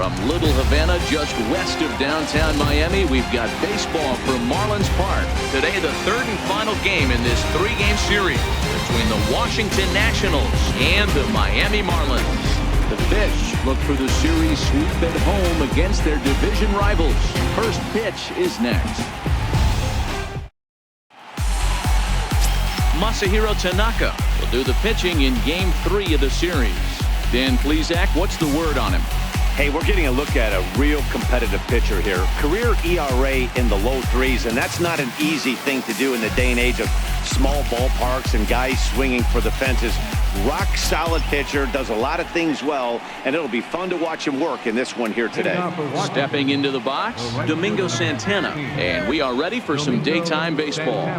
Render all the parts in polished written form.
From Little Havana, just west of downtown Miami, we've got baseball from Marlins Park. Today, the third and final game in this three-game series between the Washington Nationals and the Miami Marlins. The fish look for the series sweep at home against their division rivals. First pitch is next. Masahiro Tanaka will do the pitching in Game 3 of the series. Dan Plesac, what's the word on him? Hey, we're getting a look at a real competitive pitcher here. Career ERA in the low threes, and that's not an easy thing to do in the day and age of small ballparks and guys swinging for the fences. Rock solid pitcher, does a lot of things well, and it'll be fun to watch him work in this one here today. Stepping into the box, Domingo Santana, and we are ready for some daytime baseball.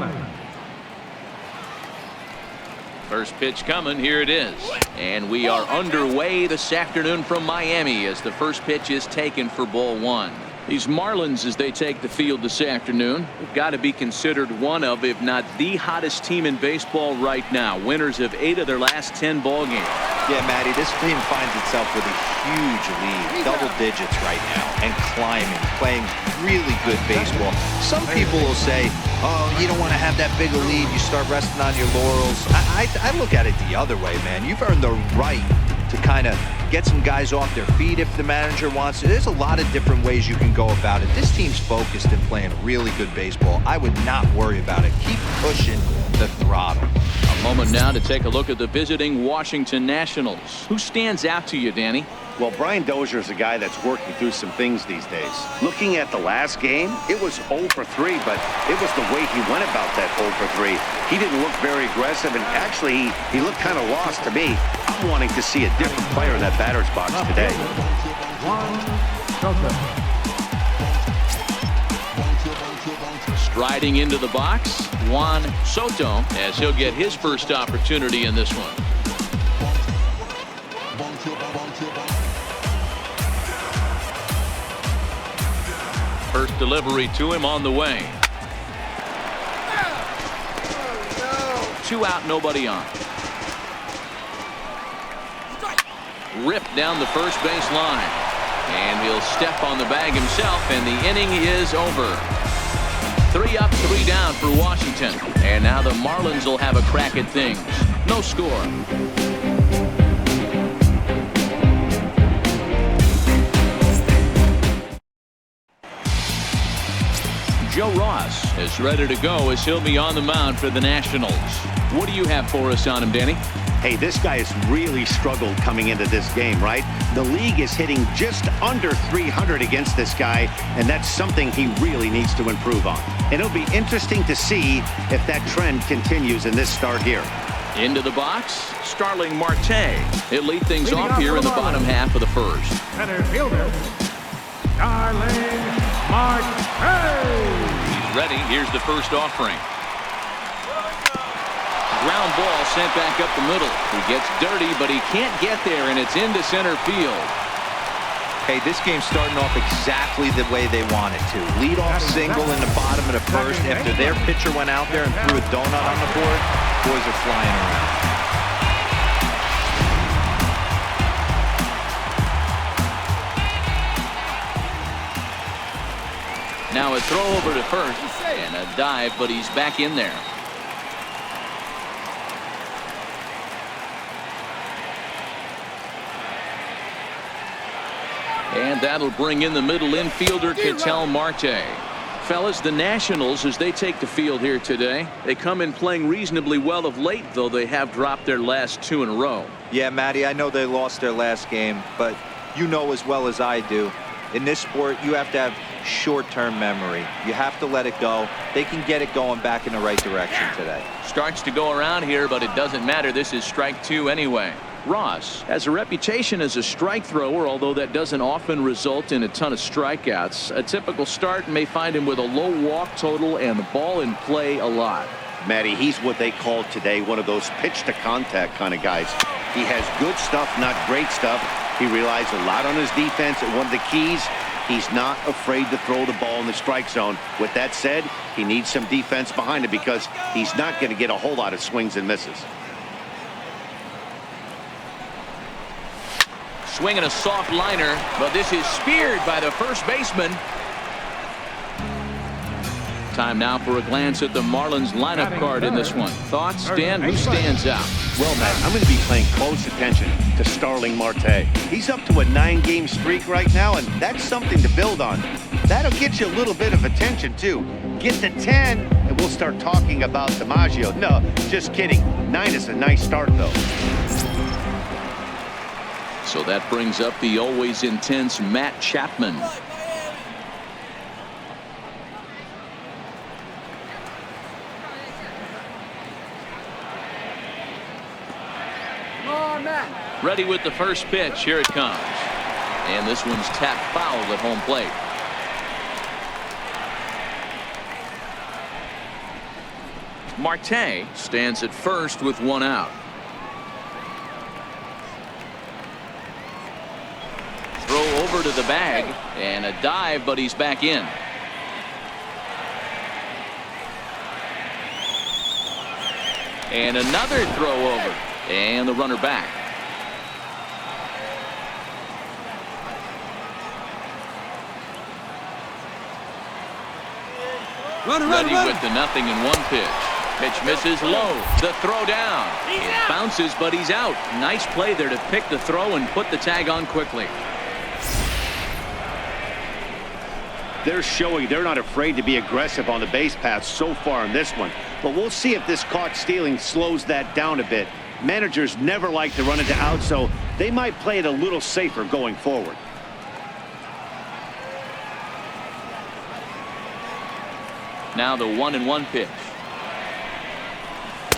First pitch coming, here it is. And we are underway this afternoon from Miami as the first pitch is taken for ball one. These Marlins, as they take the field this afternoon, have got to be considered one of, if not the hottest team in baseball right now. Winners of 8 of their last 10 ball games. Yeah, Matty, this team finds itself with a huge lead, double digits right now, and climbing, playing really good baseball. Some people will say, oh, you don't want to have that big a lead, you start resting on your laurels. I look at it the other way, man. You've earned the right to kind of get some guys off their feet if the manager wants to. There's a lot of different ways you can go about it. This team's focused and playing really good baseball. I would not worry about it. Keep pushing the throttle. A moment now to take a look at the visiting Washington Nationals. Who stands out to you, Danny? Well, Brian Dozier is a guy that's working through some things these days. Looking at the last game, it was 0 for 3, but it was the way he went about that 0 for 3. He didn't look very aggressive, and actually, he looked kind of lost to me. I'm wanting to see a different player in that batter's box today. Striding into the box, Juan Soto, as he'll get his first opportunity in this one. First delivery to him on the way. 2 out, nobody on. Ripped down the first base line. And he'll step on the bag himself, and the inning is over. 3 up, 3 down for Washington. And now the Marlins will have a crack at things. No score. Joe Ross is ready to go as he'll be on the mound for the Nationals. What do you have for us on him, Danny? Hey, this guy has really struggled coming into this game, right? The league is hitting just under 300 against this guy, and that's something he really needs to improve on. And it'll be interesting to see if that trend continues in this start here. Into the box, Starling Marte. He'll lead things off here in the bottom half of the first. Center fielder, Starling Marte. He's ready. Here's the first offering. Ground ball sent back up the middle. He gets dirty, but he can't get there, and it's into center field. Hey, this game's starting off exactly the way they want it to. Lead-off single in the bottom of the first. After their pitcher went out there and threw a donut on the board, boys are flying around. Now a throw over to first and a dive, but he's back in there. And that'll bring in the middle infielder, Ketel Marte. Fellas, the Nationals, as they take the field here today, they come in playing reasonably well of late, though they have dropped their last 2 in a row. Yeah, Matty, I know they lost their last game, but you know as well as I do, in this sport, you have to have short-term memory. You have to let it go. They can get it going back in the right direction today. Starts to go around here, but it doesn't matter. This is strike 2 anyway. Ross has a reputation as a strike thrower, although that doesn't often result in a ton of strikeouts. A typical start may find him with a low walk total and the ball in play a lot. Matty, he's what they call today one of those pitch to contact kind of guys. He has good stuff, not great stuff. He relies a lot on his defense, and one of the keys, he's not afraid to throw the ball in the strike zone. With that said, he needs some defense behind him because he's not going to get a whole lot of swings and misses. Swinging a soft liner, but this is speared by the first baseman. Time now for a glance at the Marlins lineup card in this one. Thoughts, Dan? Who stands out? Well, Matt, I'm going to be paying close attention to Starling Marte. He's up to a 9-game streak right now, and that's something to build on. That'll get you a little bit of attention, too. Get to 10, and we'll start talking about DiMaggio. No, just kidding. 9 is a nice start, though. So that brings up the always intense Matt Chapman. Ready with the first pitch. Here it comes. And this one's tapped foul at home plate. Marte stands at first with 1 out. Throw over to the bag and a dive, but he's back in. And another throw over and the runner back. Ready with the 0-1 pitch. Pitch misses low. The throw down. It bounces, but he's out. Nice play there to pick the throw and put the tag on quickly. They're showing they're not afraid to be aggressive on the base paths so far in this one. But we'll see if this caught stealing slows that down a bit. Managers never like to run into outs, so they might play it a little safer going forward. Now the 1-1 pitch.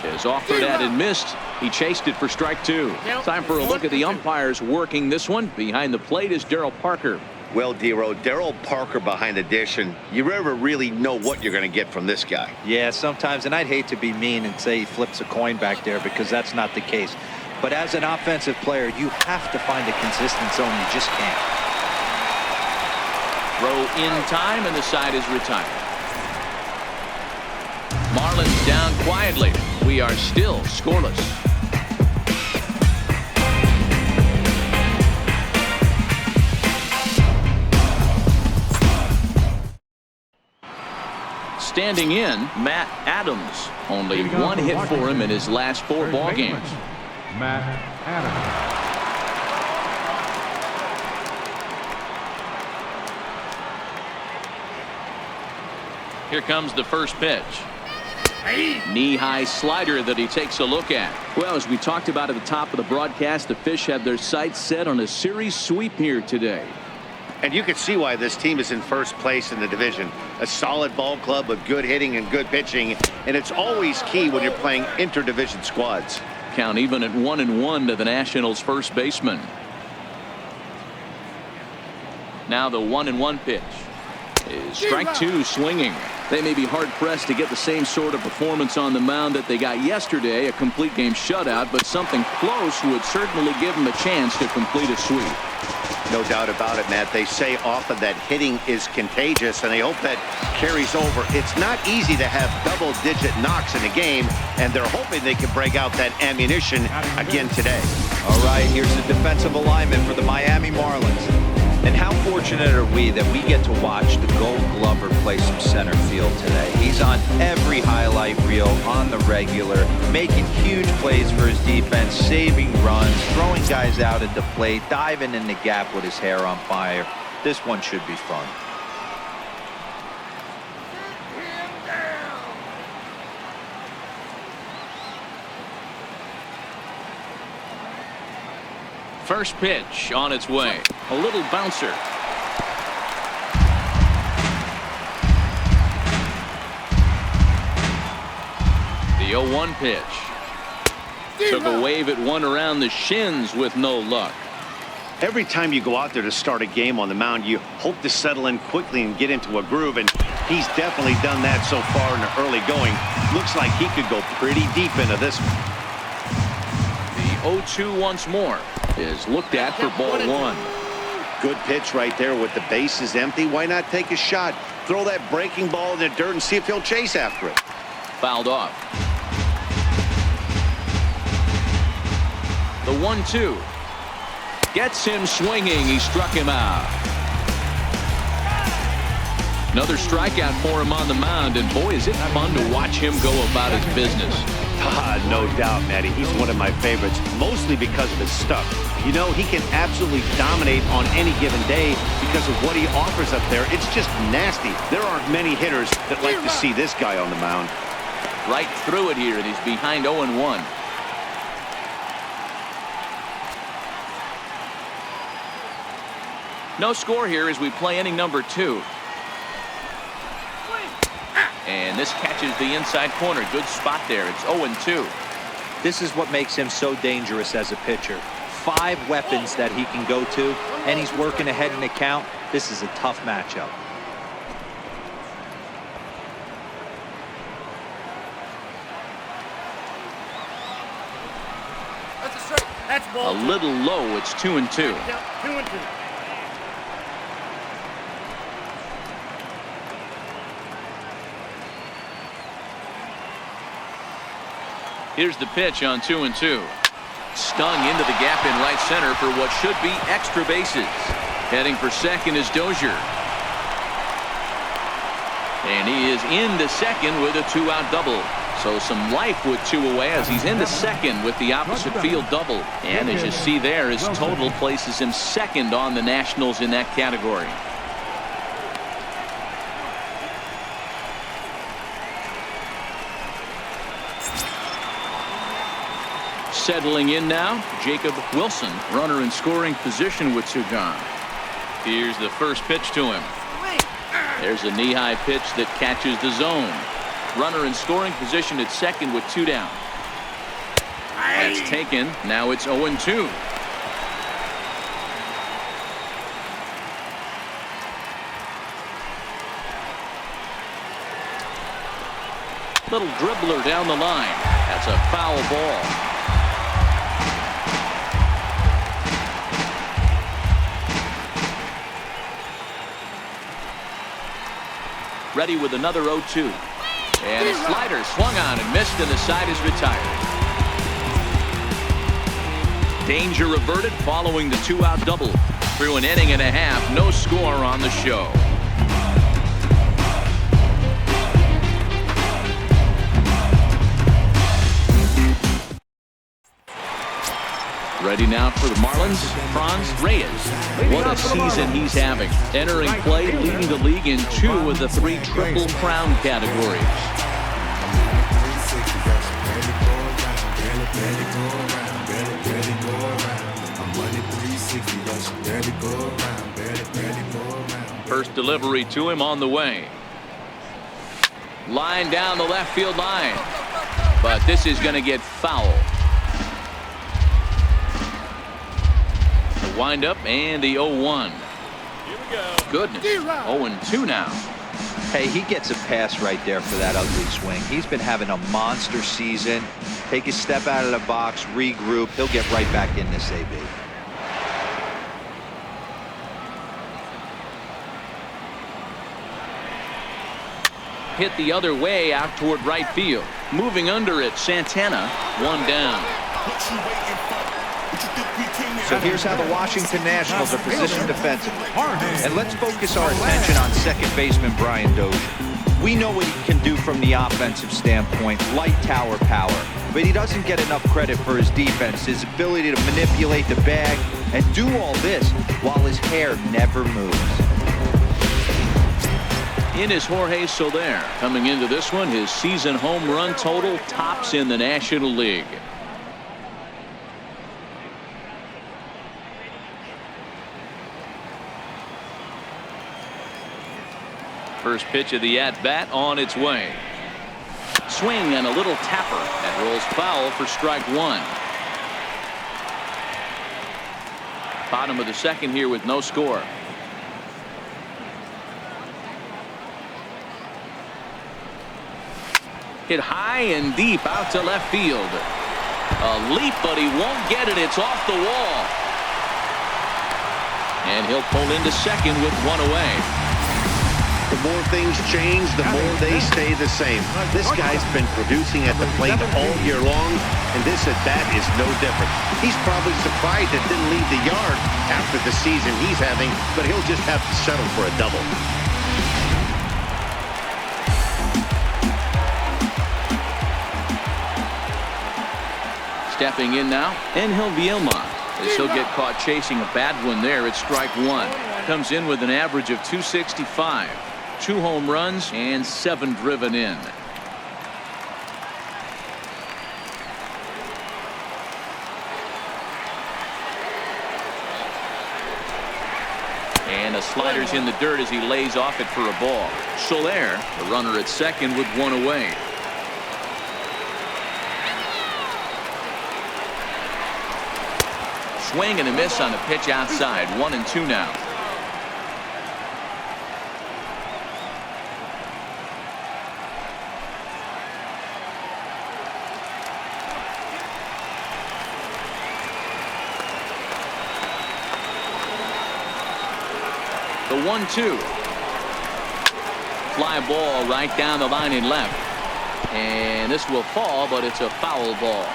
Is offered at and missed. He chased it for strike 2. Time for a look at the umpires working this one. Behind the plate is Daryl Parker. Well, Dero, Daryl Parker behind the dish, and you never really know what you're going to get from this guy. Yeah, sometimes, and I'd hate to be mean and say he flips a coin back there because that's not the case. But as an offensive player, you have to find a consistent zone. You just can't. Throw in time, and the side is retired. Marlins down quietly. We are still scoreless. Standing in, Matt Adams. Only 1 hit for him in his last 4 ball games. Matt Adams. Here comes the first pitch. Knee-high slider that he takes a look at. Well, as we talked about at the top of the broadcast, the Fish have their sights set on a series sweep here today. And you can see why this team is in first place in the division. A solid ball club with good hitting and good pitching, and it's always key when you're playing interdivision squads. Count even at 1-1 to the Nationals' first baseman. Now the 1-1 pitch is strike 2 swinging. They may be hard-pressed to get the same sort of performance on the mound that they got yesterday, a complete game shutout, but something close would certainly give them a chance to complete a sweep. No doubt about it, Matt. They say often that hitting is contagious, and they hope that carries over. It's not easy to have double-digit knocks in a game, and they're hoping they can break out that ammunition again today. All right, here's the defensive alignment for the Miami Marlins. And how fortunate are we that we get to watch the Gold Glover play some center field today. He's on every highlight reel on the regular, making huge plays for his defense, saving runs, throwing guys out at the plate, diving in the gap with his hair on fire. This one should be fun. First pitch on its way. A little bouncer. The 0-1 pitch. Took a wave at one around the shins with no luck. Every time you go out there to start a game on the mound, you hope to settle in quickly and get into a groove, and he's definitely done that so far in the early going. Looks like he could go pretty deep into this one. The 0-2 once more is looked at for ball 1. Good pitch right there with the bases empty. Why not take a shot? Throw that breaking ball in the dirt and see if he'll chase after it. Fouled off. The 1-2. Gets him swinging. He struck him out. Another strikeout for him on the mound, and boy, is it fun to watch him go about his business. No doubt, Matty. He's one of my favorites, mostly because of his stuff. You know, he can absolutely dominate on any given day because of what he offers up there. It's just nasty. There aren't many hitters that like to see this guy on the mound. Right through it here, and he's behind 0-1. No score here as we play inning number 2. And this catches the inside corner. Good spot there. It's 0-2. This is what makes him so dangerous as a pitcher. 5 weapons that he can go to, and he's working ahead in the count. This is a tough matchup. That's a strike. That's ball. A little low. It's 2-2. 2-2. Here's the pitch on 2-2. Stung into the gap in right center for what should be extra bases. Heading for second is Dozier. And he is into second with a 2-out double. So some life with 2 away as he's into second with the opposite field double. And as you see there, his total places him second on the Nationals in that category. Settling in now, Jacob Wilson, runner in scoring position with 2 gone. Here's the first pitch to him. There's a knee-high pitch that catches the zone. Runner in scoring position at second with 2 down. That's taken. Now it's 0-2. Little dribbler down the line. That's a foul ball. Ready with another 0-2. And a slider swung on and missed, and the side is retired. Danger averted following the 2-out double. Through an inning and a half, no score on the show. Ready now for the Marlins, Reyes. What a season he's having. Entering play, leading the league in 2 of the 3 Triple Crown categories. First delivery to him on the way. Line down the left field line. But this is going to get foul. Wind up and the 0-1. Goodness, 0-2 now. Hey, he gets a pass right there for that ugly swing. He's been having a monster season. Take a step out of the box, regroup. He'll get right back in this AB. Hit the other way out toward right field. Moving under it, Santana. 1 down. So here's how the Washington Nationals are positioned defensively. And let's focus our attention on second baseman Brian Dozier. We know what he can do from the offensive standpoint, light tower power. But he doesn't get enough credit for his defense, his ability to manipulate the bag and do all this while his hair never moves. In is Jorge Soler. Coming into this one, his season home run total tops in the National League. First pitch of the at-bat on its way. Swing and a little tapper. That rolls foul for strike 1. Bottom of the second here with no score. Hit high and deep out to left field. A leap, but he won't get it. It's off the wall. And he'll pull into second with 1 away. The more things change, the more they stay the same. This guy's been producing at the plate all year long, and this at-bat is no different. He's probably surprised it didn't leave the yard after the season he's having, but he'll just have to settle for a double. Stepping in now, Angel Vilma. As he'll get caught chasing a bad one there at strike one. Comes in with an average of 265. 2 home runs and 7 driven in. And a slider's in the dirt as he lays off it for a ball. Soler, the runner at second with 1 away. Swing and a miss on the pitch outside. 1-2 now. The 1-2. Fly ball right down the line in left. And this will fall, but it's a foul ball.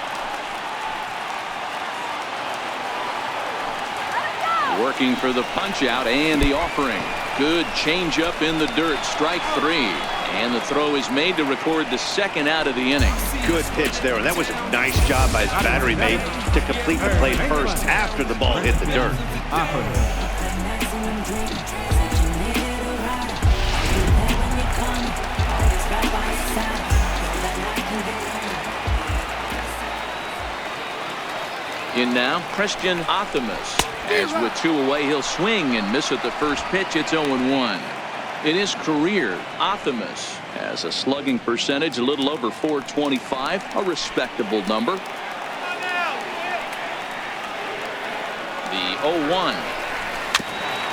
Working for the punch out and the offering. Good changeup in the dirt. Strike 3. And the throw is made to record the second out of the inning. Good pitch there, and that was a nice job by his battery mate to complete the play first after the ball hit the dirt. In now, Christian Athamas. As with 2 away, he'll swing and miss at the first pitch. It's 0-1. In his career, Athamas has a slugging percentage a little over .425, a respectable number. The 0-1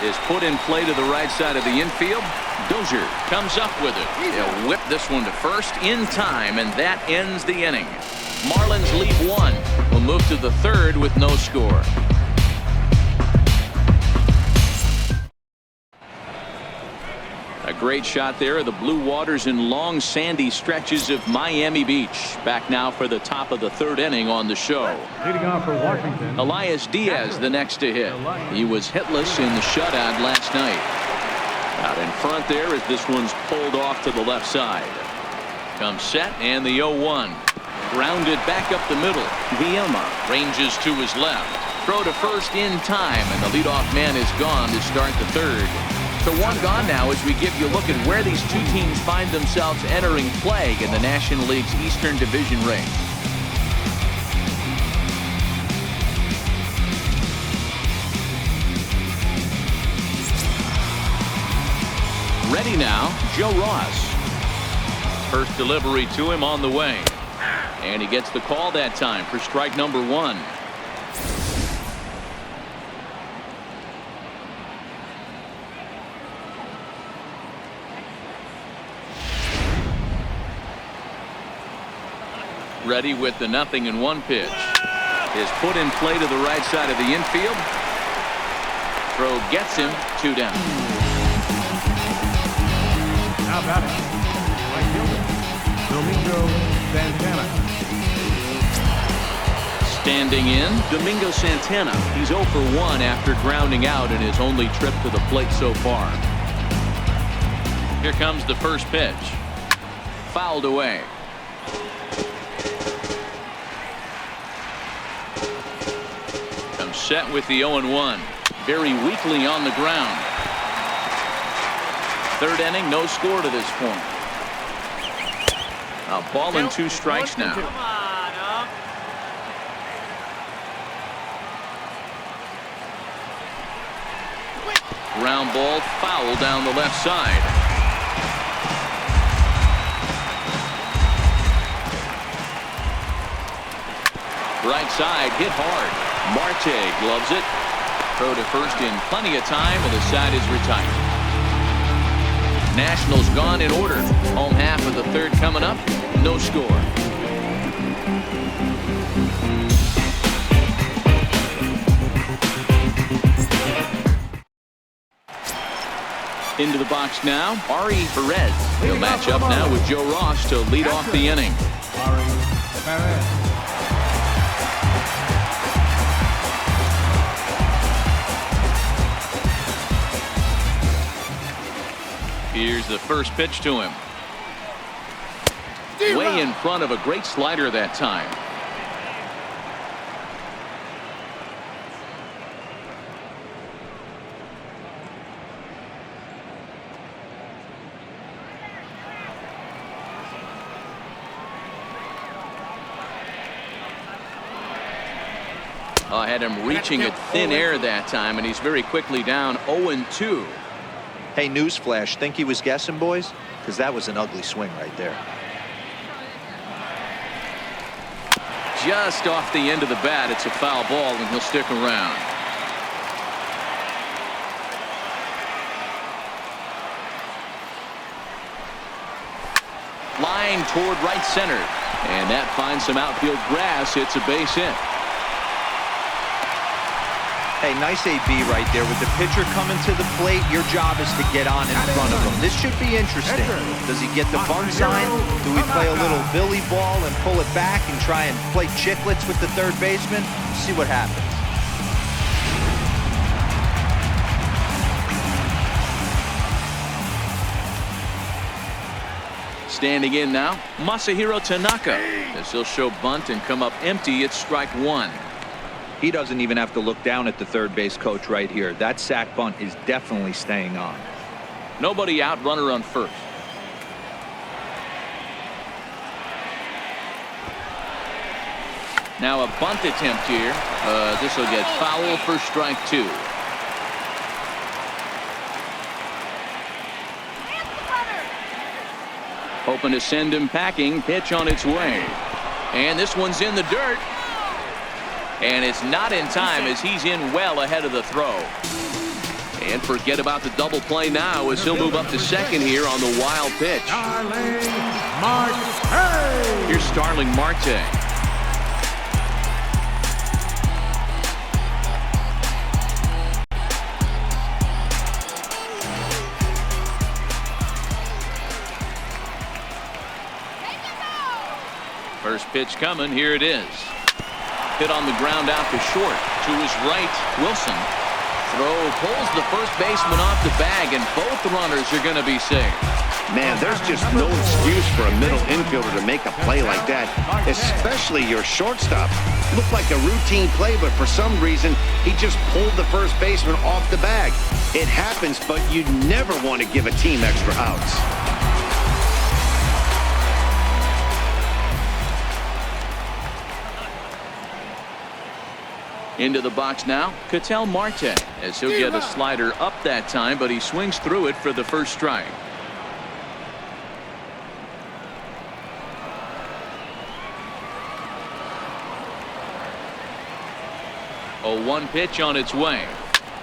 is put in play to the right side of the infield. Dozier comes up with it. He'll whip this one to first in time, and that ends the inning. Marlins lead 1. Will move to the 3rd with no score. A great shot there of the blue waters and long sandy stretches of Miami Beach. Back now for the top of the 3rd inning on the show. Leading off for Washington, Elias Diaz the next to hit. He was hitless in the shutout last night. Out in front there as this one's pulled off to the left side. Comes set and the 0-1. Grounded back up the middle. Vilma ranges to his left. Throw to first in time, and the leadoff man is gone to start the 3rd. So 1 gone now as we give you a look at where these 2 teams find themselves entering play in the National League's Eastern Division race. Ready now, Joe Ross. First delivery to him on the way. And he gets the call that time for strike number 1. Ready with the 0-1 pitch. Is put in play to the right side of the infield. Throw gets him 2 down. now batting, right fielder, Domingo Santana. Standing in, Domingo Santana. He's 0 for 1 after grounding out in his only trip to the plate so far. Here comes the first pitch. Fouled away. Comes set with the 0-1. Very weakly on the ground. 3rd inning, no score to this point. A ball and 2 strikes now. Ground ball foul down the left side. Right side hit hard. Marte gloves it. Throw to first in plenty of time, and the side is retired. Nationals gone in order. Home half of the 3rd coming up. No score. Into the box now, REYES. He'll match up now with Joe Ross to lead off the inning. Here's the first pitch to him. Way in front of a great slider that time. I had him reaching at thin air that time, and he's very quickly down 0-2. Hey, newsflash, think he was guessing, boys? Because that was an ugly swing right there. Just off the end of the bat, it's a foul ball, and he'll stick around. Line toward right center, and that finds some outfield grass. It's a base hit. Hey, nice AB right there. With the pitcher coming to the plate, your job is to get on in front of him. This should be interesting. Does he get the bunt sign? Do we play a little Billy ball and pull it back and try and play chicklets with the third baseman? See what happens. Standing in now, Masahiro Tanaka. As he'll show bunt and come up empty, it's strike one. He doesn't even have to look down at the third base coach right here. That sac bunt is definitely staying on. Nobody out, runner on first. Now a bunt attempt here. This will get foul for strike two. Hoping to send him packing. Pitch on its way. And this one's in the dirt. And it's not in time as he's in well ahead of the throw. And forget about the double play now as he'll move up to second here on the wild pitch. Here's Starling Marte. First pitch coming. Here it is. Hit on the ground out to short. To his right, Wilson. Throw pulls the first baseman off the bag, and both runners are going to be safe. Man, there's just no excuse for a middle infielder to make a play like that, especially your shortstop. Looked like a routine play, but for some reason, he just pulled the first baseman off the bag. It happens, but you never want to give a team extra outs. Into the box now, Ketel Marte, as he'll get a slider up that time, but he swings through it for the first strike. 0-1 pitch on its way.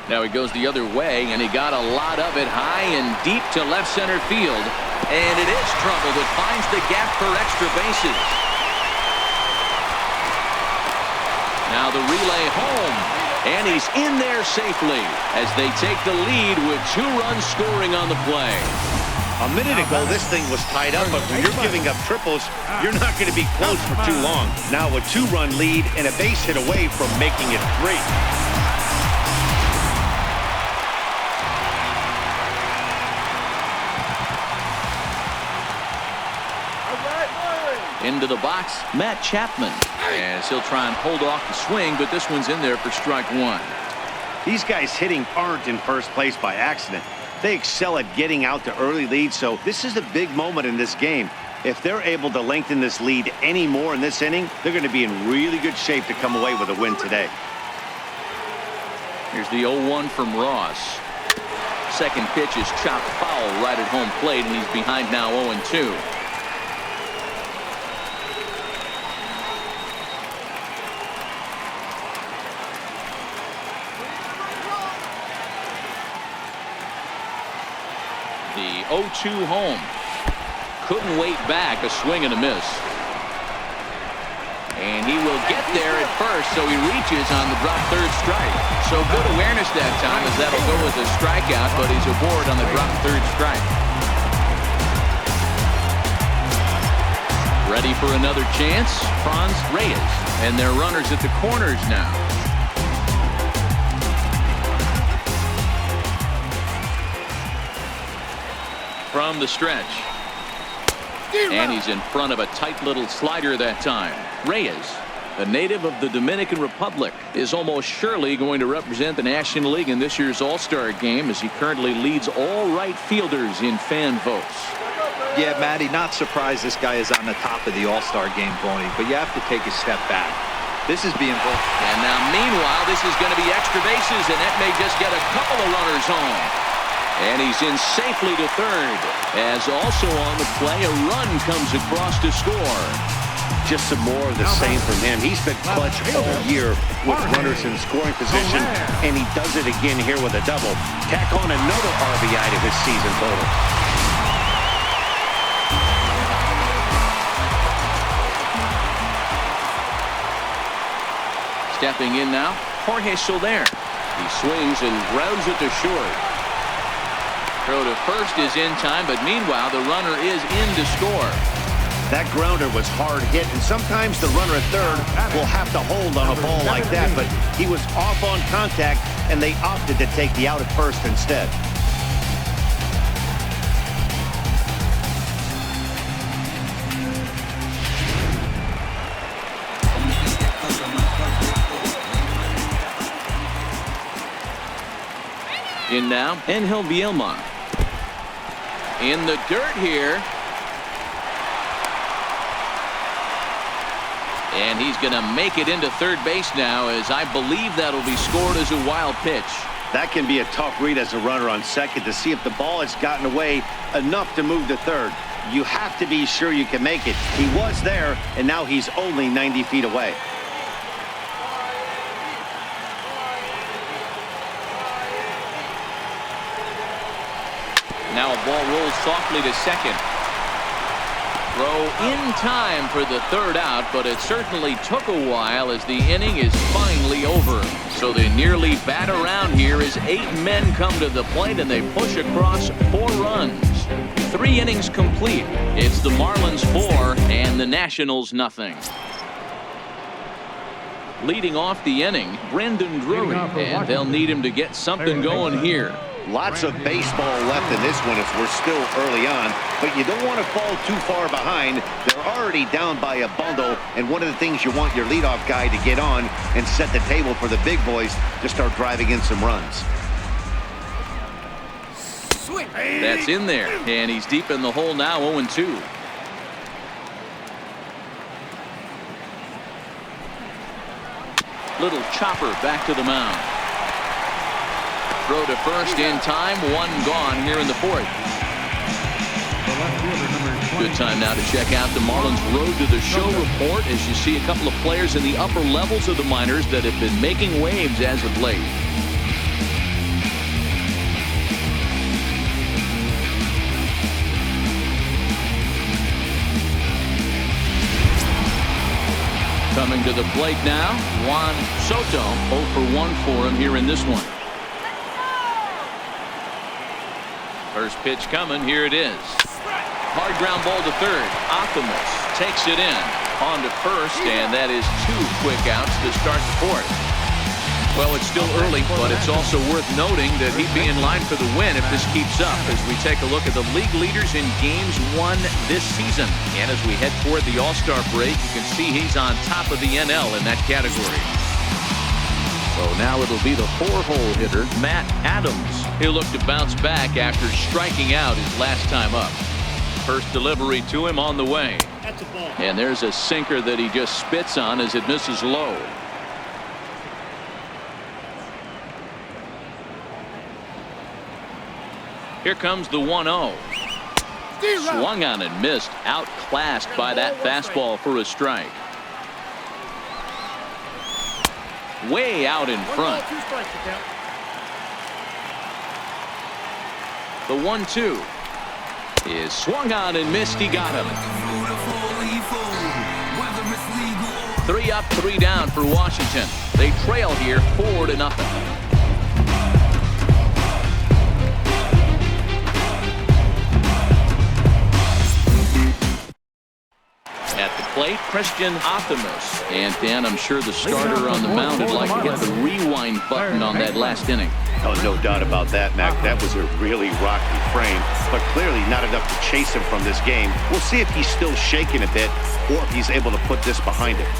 Now he goes the other way, and he got a lot of it high and deep to left center field. And it is trouble that finds the gap for extra bases. Now the relay home, and he's in there safely as they take the lead with 2 runs scoring on the play. A minute ago, this thing was tied up, but when you're giving up triples, you're not going to be close for too long. Now a 2-run lead and a base hit away from making it 3. Into the box, Matt Chapman, as he'll try and hold off the swing, but this one's in there for strike 1. These guys hitting aren't in first place by accident. They excel at getting out to early leads, so this is a big moment in this game. If they're able to lengthen this lead any more in this inning, they're going to be in really good shape to come away with a win today. Here's the 0-1 from Ross. Second pitch is chopped foul right at home plate, and he's behind now 0-2. The 0-2 home. Couldn't wait back. A swing and a miss. And he will get there at first, so he reaches on the drop third strike. So good awareness that time, as that'll go as a strikeout, but he's aboard on the drop third strike. Ready for another chance, Reyes. And they're runners at the corners now. From the stretch. And he's in front of a tight little slider that time. Reyes, a native of the Dominican Republic, is almost surely going to represent the National League in this year's All-Star game, as he currently leads all right fielders in fan votes. Yeah, Matty, not surprised this guy is on the top of the All-Star game voting, but you have to take a step back. This is being voted. And now, meanwhile, this is going to be extra bases, and that may just get a couple of runners home. And he's in safely to third, as also on the play, a run comes across to score. Just some more of the same from him. He's been clutch all year with runners in scoring position, and he does it again here with a double. Tack on another RBI to his season total. Stepping in now, Jorge Soler. He swings and grounds it to short. Throw to first is in time, but meanwhile, the runner is in to score. That grounder was hard hit, and sometimes the runner at third will have to hold on a ball like that, but he was off on contact, and they opted to take the out at first instead. In now, Angel Vielma. In the dirt here. And he's going to make it into third base now, as I believe that'll be scored as a wild pitch. That can be a tough read as a runner on second to see if the ball has gotten away enough to move to third. You have to be sure you can make it. He was there, and now he's only 90 feet away. Now a ball rolls softly to second. Throw in time for the third out, but it certainly took a while, as the inning is finally over. So they nearly bat around here as 8 men come to the plate, and they push across 4 runs. 3 innings complete. It's the Marlins 4 and the Nationals nothing. Leading off the inning, Brendan Drury, and they'll need him to get something going here. Lots of baseball left in this one as we're still early on, but you don't want to fall too far behind. They're already down by a bundle, and one of the things you want your leadoff guy to get on and set the table for the big boys to start driving in some runs. That's in there, and he's deep in the hole now, 0-2. Little chopper back to the mound. Throw to first in time, 1 gone here in the 4th. Good time now to check out the Marlins Road to the Show report, as you see a couple of players in the upper levels of the minors that have been making waves as of late. Coming to the plate now, Juan Soto, 0 for 1 for him here in this one. First pitch coming, here it is. Hard ground ball to third. Optimus takes it in. On to first, and that is 2 quick outs to start the 4th. Well, it's still early, but it's also worth noting that he'd be in line for the win if this keeps up, as we take a look at the league leaders in games won this season. And as we head toward the All-Star break, you can see he's on top of the NL in that category. So now it'll be the 4-hole hitter, Matt Adams. He'll look to bounce back after striking out his last time up. First delivery to him on the way. That's a ball. And there's a sinker that he just spits on as it misses low. Here comes the 1-0. Swung on and missed, outclassed by that fastball for a strike. Way out in front. 1 ball, 2 strikes, account. The 1-2 is swung on and missed. He got him. 3 up, 3 down for Washington. They trail here 4-0. At the plate, Christian Optimus. And Dan, I'm sure the starter on the mound would like to hit the rewind button on that last inning. Oh, no doubt about that, Mac. That was a really rocky frame, but clearly not enough to chase him from this game. We'll see if he's still shaking a bit or if he's able to put this behind him.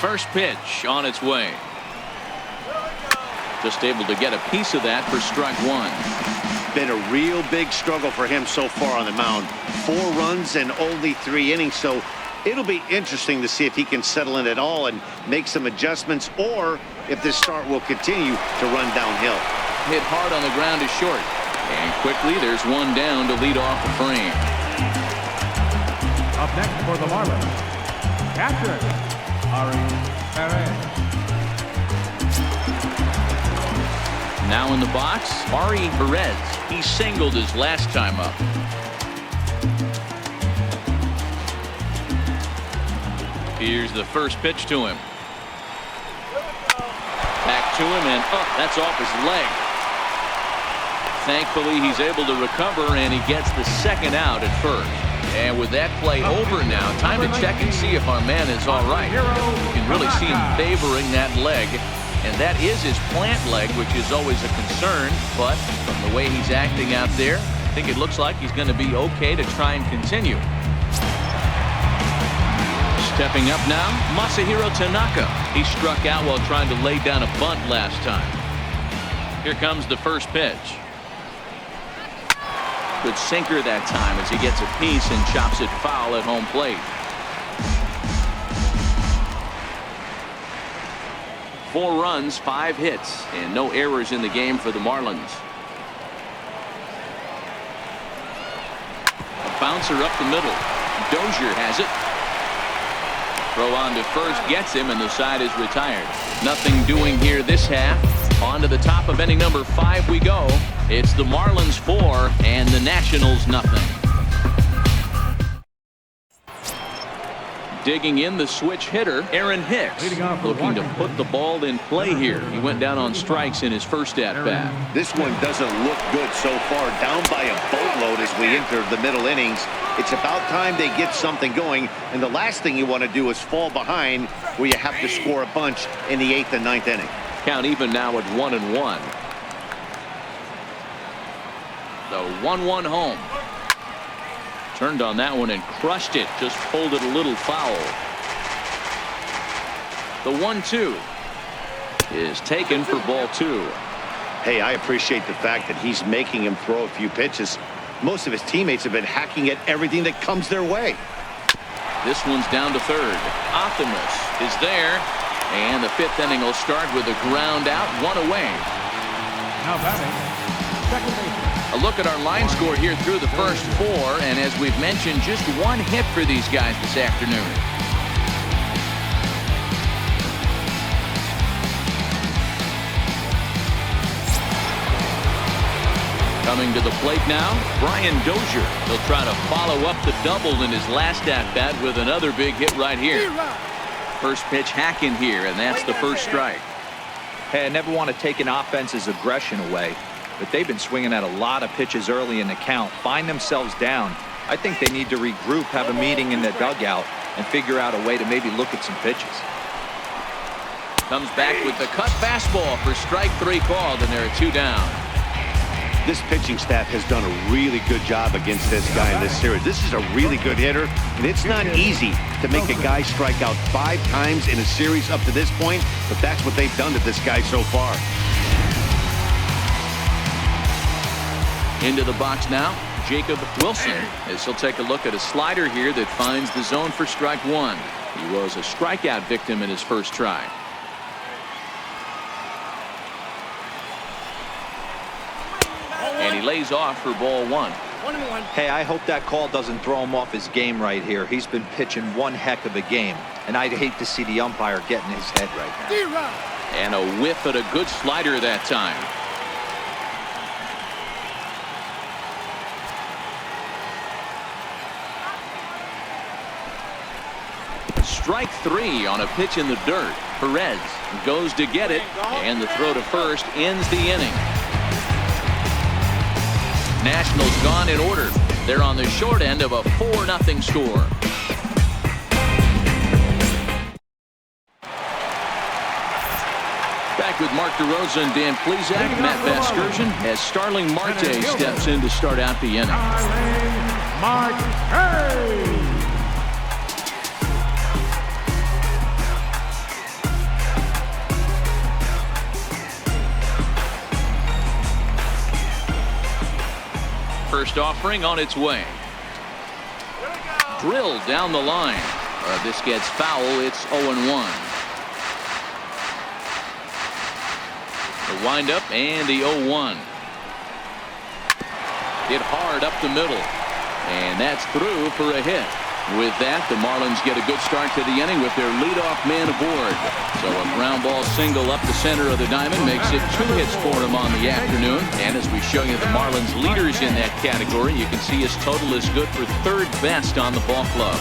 First pitch on its way. Just able to get a piece of that for strike 1. Been a real big struggle for him so far on the mound. 4 runs and only 3 innings, so it'll be interesting to see if he can settle in at all and make some adjustments, or if this start will continue to run downhill. Hit hard on the ground is short. And quickly there's one down to lead off the frame. Up next for the Marlins, catcher, REYES. Now in the box, REYES. He singled his last time up. Here's the first pitch to him. Back to him, and that's off his leg. Thankfully, he's able to recover, and he gets the second out at first. And with that play over now, time to check and see if our man is all right. You can really see him favoring that leg, and that is his plant leg, which is always a concern. But from the way he's acting out there, I think it looks like he's going to be okay to try and continue. Stepping up now, Masahiro Tanaka. He struck out while trying to lay down a bunt last time. Here comes the first pitch. Good sinker that time as he gets a piece and chops it foul at home plate. 4 runs, 5 hits, and no errors in the game for the Marlins. A bouncer up the middle. Dozier has it. Throw on to first gets him, and the side is retired. Nothing doing here this half. On to the top of inning number 5 we go. It's the Marlins 4 and the Nationals nothing. Digging in the switch hitter, Aaron Hicks, looking to put the ball in play here. He went down on strikes in his first at-bat. This one doesn't look good so far, down by a boatload as we enter the middle innings. It's about time they get something going, and the last thing you want to do is fall behind where you have to score a bunch in the 8th and 9th inning. Count even now at 1-1. The 1-1 home. Turned on that one and crushed it. Just pulled it a little foul. The 1-2 is taken for ball 2. Hey, I appreciate the fact that he's making him throw a few pitches. Most of his teammates have been hacking at everything that comes their way. This one's down to third. Optimus is there, and the 5th inning will start with a ground out, 1 away. Now batting, second baseman. A look at our line score here through the first 4, and as we've mentioned, just 1 hit for these guys this afternoon. Coming to the plate now, Brian Dozier. He'll try to follow up the double in his last at-bat with another big hit right here. First pitch hacking here, and that's the first strike. Hey, I never want to take an offense's aggression away, but they've been swinging at a lot of pitches early in the count, find themselves down. I think they need to regroup, have a meeting in the dugout, and figure out a way to maybe look at some pitches. Comes back with the cut fastball for strike 3 called, and there are 2 down. This pitching staff has done a really good job against this guy in this series. This is a really good hitter, and it's not easy to make a guy strike out 5 times in a series up to this point, but that's what they've done to this guy so far. Into the box now, Jacob Wilson, as he'll take a look at a slider here that finds the zone for strike 1. He was a strikeout victim in his first try. And he lays off for ball 1. 1-1. Hey, I hope that call doesn't throw him off his game right here. He's been pitching one heck of a game, and I'd hate to see the umpire get in his head right now. And a whiff at a good slider that time. Strike 3 on a pitch in the dirt. Reyes goes to get it, and the throw to first ends the inning. Nationals gone in order. They're on the short end of a 4-0 score. Back with Mark DeRosa and Dan Plesac. Matt Vasgersian as Starling Marte steps in to start out the inning. First offering on its way. Drilled down the line. This gets foul. It's 0-1. The windup and the 0-1. Hit hard up the middle. And that's through for a hit. With that, the Marlins get a good start to the inning with their leadoff man aboard. So a ground ball single up the center of the diamond makes it 2 hits for him on the afternoon. And as we show you the Marlins leaders in that category, you can see his total is good for 3rd best on the ball club.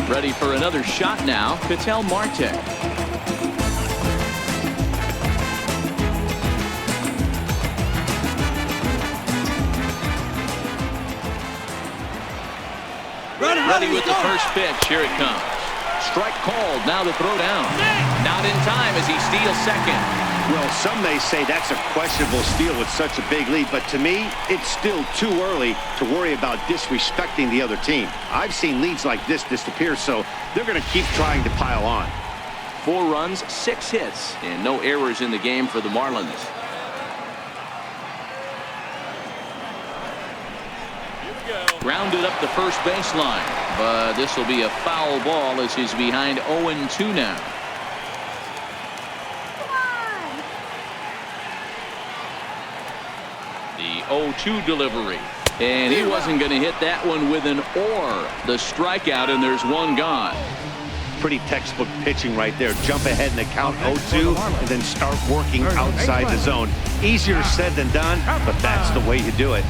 Ready for another shot now, Ketel Marte. Ready with the first pitch. Here it comes. Strike called. Now the throw down. Not in time as he steals second. Well, some may say that's a questionable steal with such a big lead, but to me, it's still too early to worry about disrespecting the other team. I've seen leads like this disappear, so they're going to keep trying to pile on. 4 runs, 6 hits, and no errors in the game for the Marlins. Grounded up the first baseline, but this will be a foul ball as he's behind 0-2 now. The 0-2 delivery, and he wasn't going to hit that one with an or. The strikeout, and there's one gone. Pretty textbook pitching right there. Jump ahead in the count 0-2 and then start working outside the zone. Easier said than done, but that's the way you do it.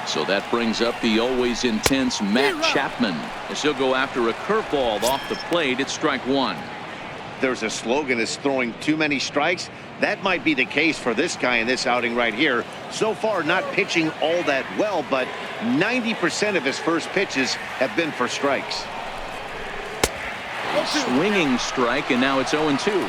So that brings up the always intense Matt Chapman as he'll go after a curveball off the plate at strike 1. There's a slogan that's throwing too many strikes. That might be the case for this guy in this outing right here. So far, not pitching all that well, but 90% of his first pitches have been for strikes. A swinging strike, and now it's 0-2.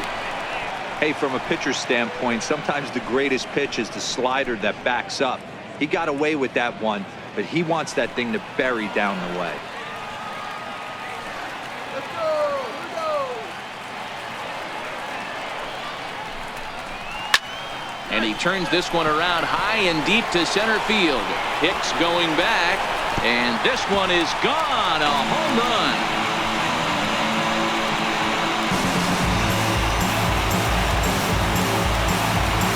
Hey, from a pitcher's standpoint, sometimes the greatest pitch is the slider that backs up. He got away with that one, but he wants that thing to bury down the way. Let's go! Let's go! And he turns this one around high and deep to center field. Hicks going back, and this one is gone. A home run.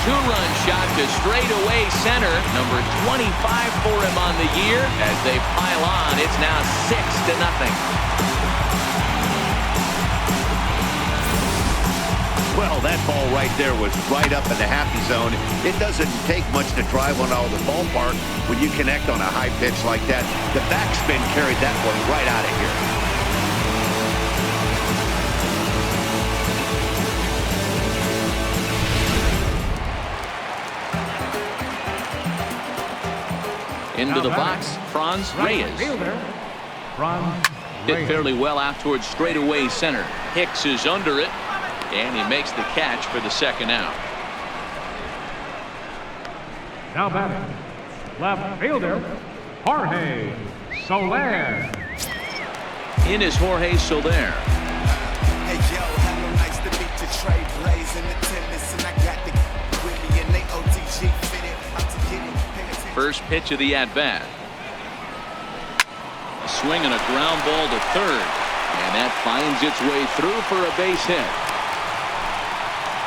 Two-run shot to straightaway center. Number 25 for him on the year. As they pile on, it's now 6-0. Well, that ball right there was right up in the happy zone. It doesn't take much to drive one out of the ballpark when you connect on a high pitch like that. The backspin carried that one right out of here. Into the box, Reyes. Hit fairly well out towards straightaway center. Hicks is under it, and he makes the catch for the second out. Now batting, left fielder, Jorge Soler. In is Jorge Soler. Hey yo, hello, nice to meet you. Trey Blaze in attendance, and I got the with me and they OTG fitted. I'm to get it. First pitch of the at-bat. Swing and a ground ball to third. And that finds its way through for a base hit.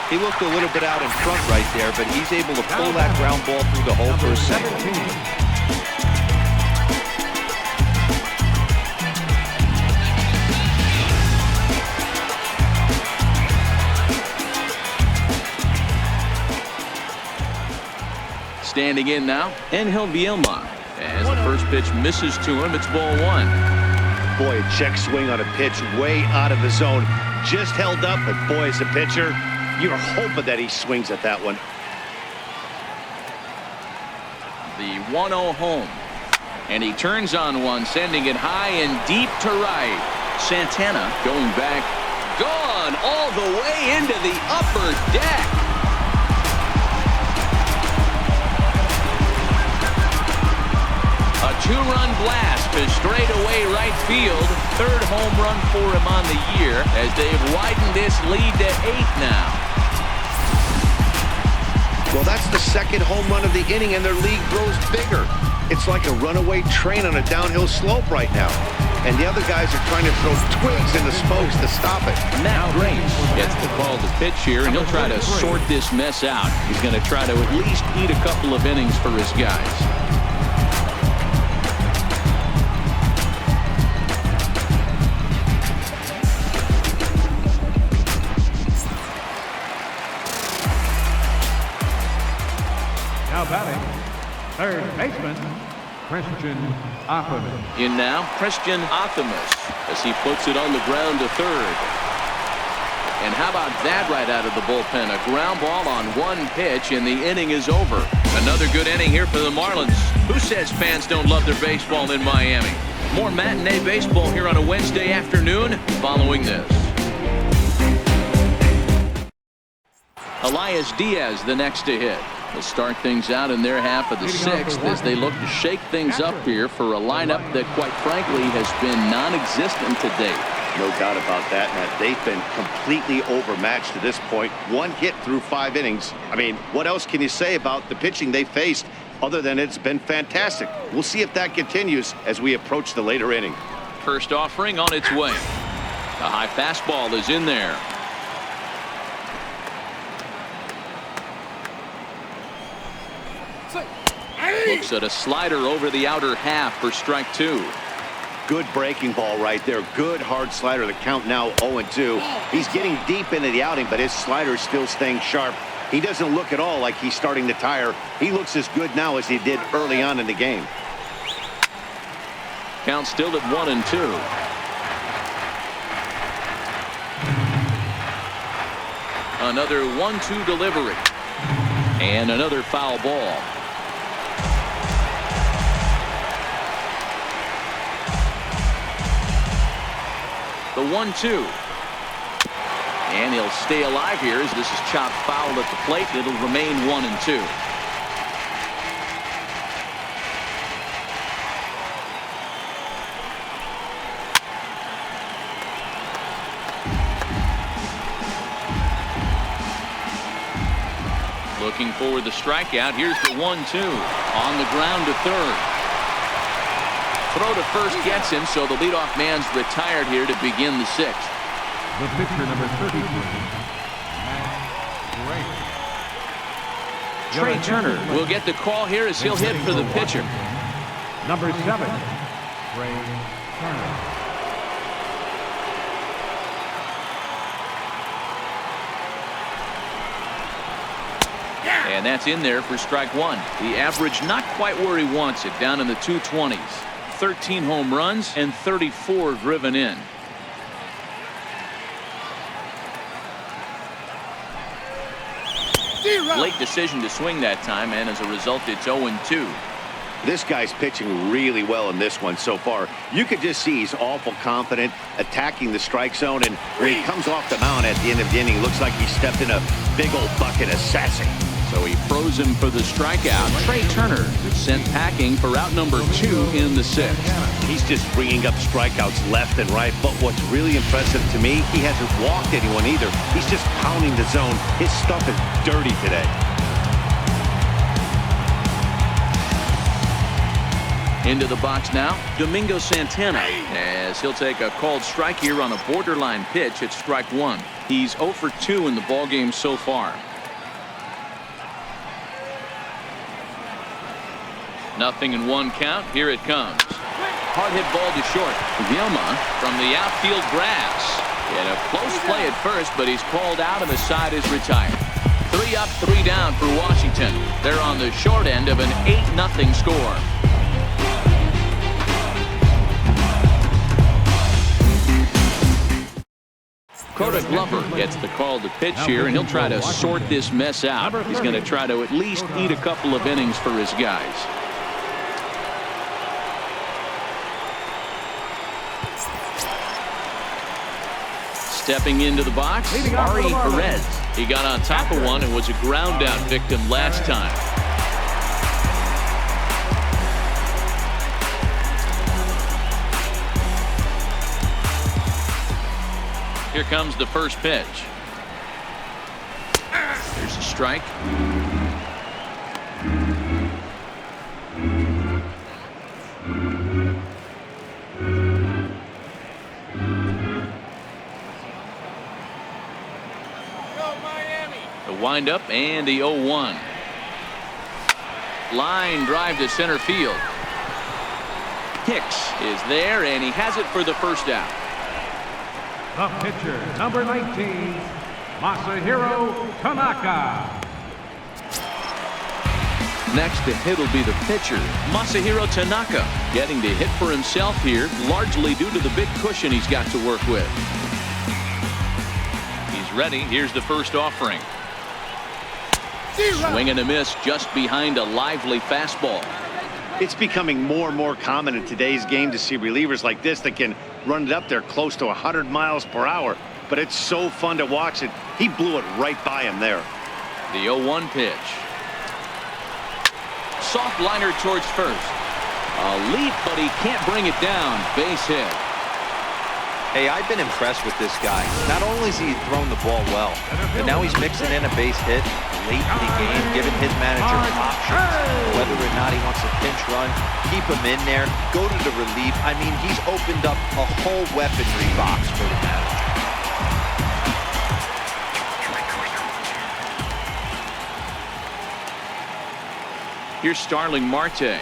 He looked a little bit out in front right there, but he's able to pull that ground ball through the hole for a single. Standing in now, Angel Vilma. As the first pitch misses to him, it's ball 1. Boy, a check swing on a pitch way out of the zone. Just held up, but boy, as a pitcher, you're hoping that he swings at that one. The 1-0 home. And he turns on one, sending it high and deep to right. Santana going back. Gone all the way into the upper deck. A 2-run blast to straightaway right field. Third home run for him on the year as they've widened this lead to 8 now. Well, that's the second home run of the inning, and their lead grows bigger. It's like a runaway train on a downhill slope right now. And the other guys are trying to throw twigs in the spokes to stop it. Matt Grace gets the call to pitch here, and he'll try to sort this mess out. He's going to try to at least eat a couple of innings for his guys. Now batting, third baseman, Christian Optimus. In now, Christian Optimus as he puts it on the ground to third. And how about that right out of the bullpen? A ground ball on one pitch, and the inning is over. Another good inning here for the Marlins. Who says fans don't love their baseball in Miami? More matinee baseball here on a Wednesday afternoon following this. Elias Diaz the next to hit. They'll start things out in their half of the 6th as they look to shake things up here for a lineup that, quite frankly, has been non-existent to date. No doubt about that, Matt. They've been completely overmatched to this point. One hit through 5 innings. I mean, what else can you say about the pitching they faced other than it's been fantastic? We'll see if that continues as we approach the later inning. First offering on its way. The high fastball is in there. Looks at a slider over the outer half for strike 2. Good breaking ball right there. Good hard slider. The count now 0-2. He's getting deep into the outing, but his slider is still staying sharp. He doesn't look at all like he's starting to tire. He looks as good now as he did early on in the game. Count still at 1-2. Another 1-2 delivery. And another foul ball. The 1-2. And he'll stay alive here as this is chopped foul at the plate. It'll remain 1-2. Looking for the strikeout. Here's the 1-2 on the ground to third. Throw to first gets him, so the leadoff man's retired here to begin the 6th. The pitcher, number 33, Matt Trey Turner will get the call here as he'll hit for the pitcher. Number 7, Trey Turner. And that's in there for strike 1. The average not quite where he wants it, down in the 220s. 13 home runs and 34 driven in. Late decision to swing that time, and as a result, it's 0-2. This guy's pitching really well in this one so far. You could just see he's awful confident, attacking the strike zone, and when he comes off the mound at the end of the inning, looks like he stepped in a big old bucket of sassy. So he froze him for the strikeout. Trey Turner sent packing for out number 2 in the 6th. He's just bringing up strikeouts left and right, but what's really impressive to me, he hasn't walked anyone either. He's just pounding the zone. His stuff is dirty today. Into the box now, Domingo Santana, as he'll take a called strike here on a borderline pitch at strike 1. He's 0 for 2 in the ballgame so far. Nothing in 1 count. Here it comes. Hard hit ball to short. Vilma from the outfield grass. In a close play at first, but he's called out and the side is retired. 3 up, 3 down for Washington. They're on the short end of an 8-0 score. Coda Glover gets the call to pitch here, and he'll try to sort this mess out. He's going to try to at least eat a couple of innings for his guys. Stepping into the box, REYES. He got on top of one and was a ground out victim last time. Here comes the first pitch. There's a strike. The windup and the 0-1. Line drive to center field. Hicks is there, and he has it for the first out. The pitcher, number 19, Masahiro Tanaka. Next to hit will be the pitcher, Masahiro Tanaka, getting to hit for himself here, largely due to the big cushion he's got to work with. He's ready. Here's the first offering. Swing and a miss just behind a lively fastball. It's becoming more and more common in today's game to see relievers like this that can run it up there close to 100 miles per hour. But it's so fun to watch it. He blew it right by him there. The 0-1 pitch. Soft liner towards first. A leap, but he can't bring it down. Base hit. Hey, I've been impressed with this guy. Not only has he thrown the ball well, but now he's mixing in a base hit late in the game, giving his manager options. Whether or not he wants a pinch run, keep him in there, go to the relief. I mean, he's opened up a whole weaponry box for the manager. Here's Starling Marte,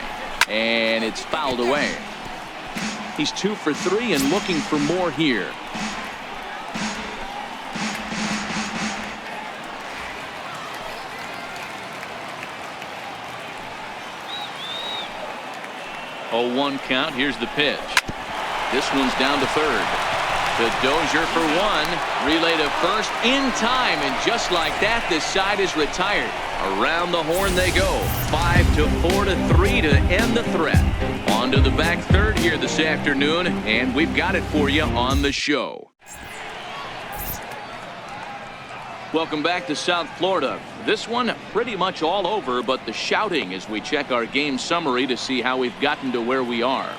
and it's fouled away. He's 2 for 3 and looking for more here. Oh, 1 count. Here's the pitch. This one's down to third. The Dozier for 1. Relay to first in time, and just like that, this side is retired. Around the horn they go. 5-4 to 3 to end the threat. On to the back third here this afternoon, and we've got it for you on the show. Welcome back to South Florida. This one pretty much all over, but the shouting as we check our game summary to see how we've gotten to where we are.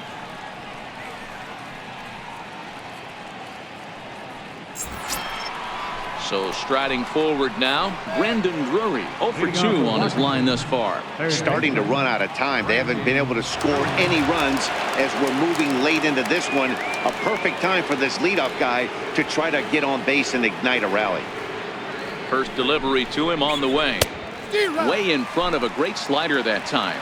So striding forward now, Brendan Drury, 0 for 2 on his line thus far. Starting to run out of time. They haven't been able to score any runs as we're moving late into this one. A perfect time for this leadoff guy to try to get on base and ignite a rally. First delivery to him on the way. Way in front of a great slider that time.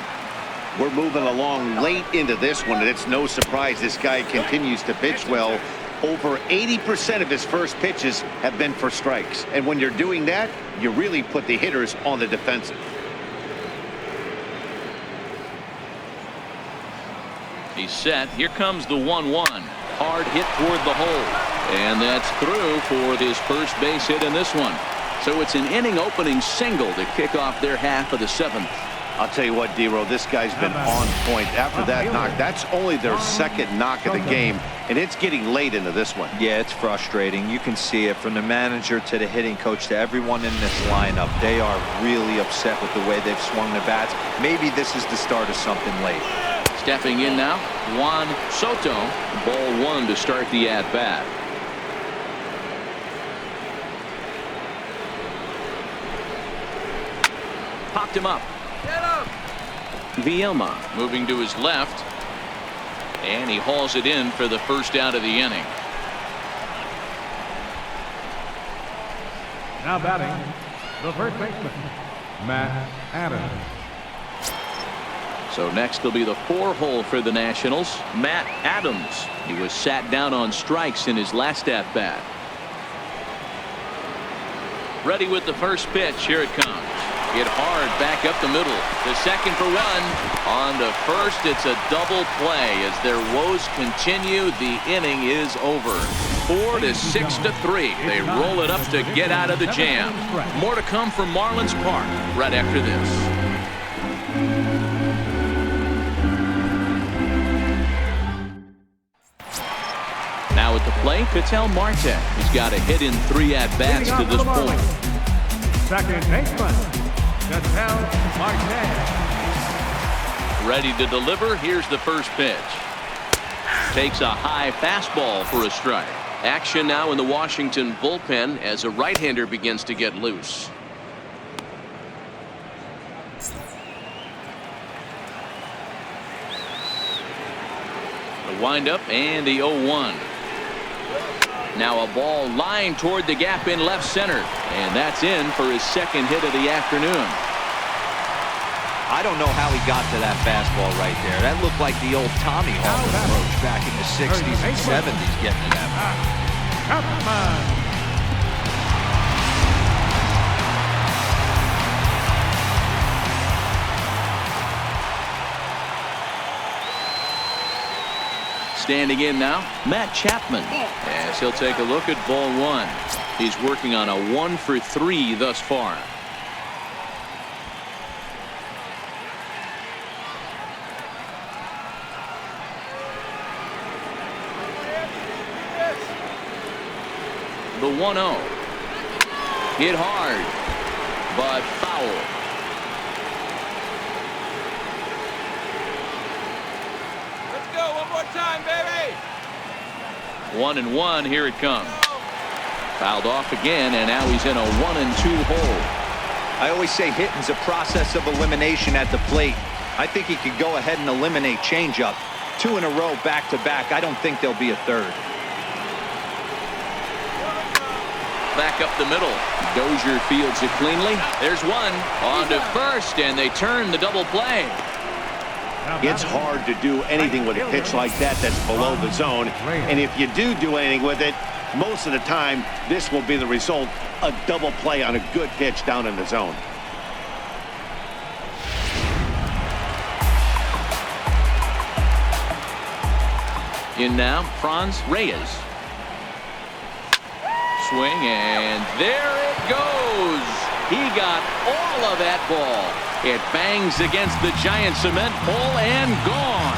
We're moving along late into this one, and it's no surprise this guy continues to pitch well. Over 80% of his first pitches have been for strikes. And when you're doing that, you really put the hitters on the defensive. He's set. Here comes the 1-1. Hard hit toward the hole. And that's through for his first base hit in this one. So it's an inning opening single to kick off their half of the 7th. I'll tell you what, D-Row, this guy's been on point. After that knock, that's only their second knock of the game, and it's getting late into this one. Yeah, it's frustrating. You can see it from the manager to the hitting coach to everyone in this lineup. They are really upset with the way they've swung the bats. Maybe this is the start of something late. Stepping in now, Juan Soto. Ball 1 to start the at-bat. Popped him up. Get up. Vielma moving to his left, and he hauls it in for the first out of the inning. Now batting, the first baseman, Matt Adams. So next will be the 4-hole for the Nationals, Matt Adams. He was sat down on strikes in his last at-bat. Ready with the first pitch. Here it comes. Hit hard back up the middle. The second for one. On to first, it's a double play as their woes continue. The inning is over. 4 to 6 to 3. They roll it up to get out of the jam. More to come from Marlins Park right after this. Now at the plate, Ketel Marte. He's got a hit in 3 at-bats to this point. Second baseman, Ketel Marte. Ready to deliver. Here's the first pitch. Takes a high fastball for a strike. Action now in the Washington bullpen as a right-hander begins to get loose. The windup and the 0-1. Now a ball lined toward the gap in left center. And that's in for his second hit of the afternoon. I don't know how he got to that fastball right there. That looked like the old Tommy Hawk approach back in the 60s and 70s getting to that. CHAPMAN. Standing in now, Matt Chapman, as he'll take a look at ball 1. He's working on a 1 for 3 thus far. The 1-0. Hit hard, but foul. Let's go one more time, baby. 1-1. Here it comes. Fouled off again, and now he's in a 1-2 hole. I always say hitting's a process of elimination at the plate. I think he could go ahead and eliminate changeup. 2 in a row back to back. I don't think there'll be a third. Back up the middle. Dozier fields it cleanly. There's one. On to first, and they turn the double play. It's hard to do anything with a pitch like that that's below the zone. And if you do anything with it, most of the time, this will be the result. A double play on a good pitch down in the zone. In now, Reyes. Swing, and there it goes. He got all of that ball. It bangs against the giant cement pole and gone.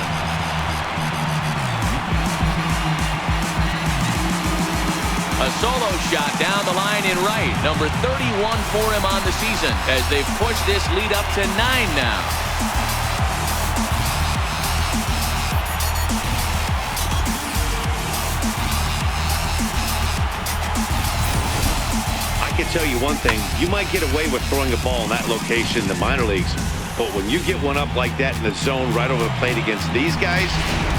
A solo shot down the line in right. Number 31 for him on the season as they've pushed this lead up to 9 now. I can tell you one thing, you might get away with throwing a ball in that location in the minor leagues, but when you get one up like that in the zone right over the plate against these guys,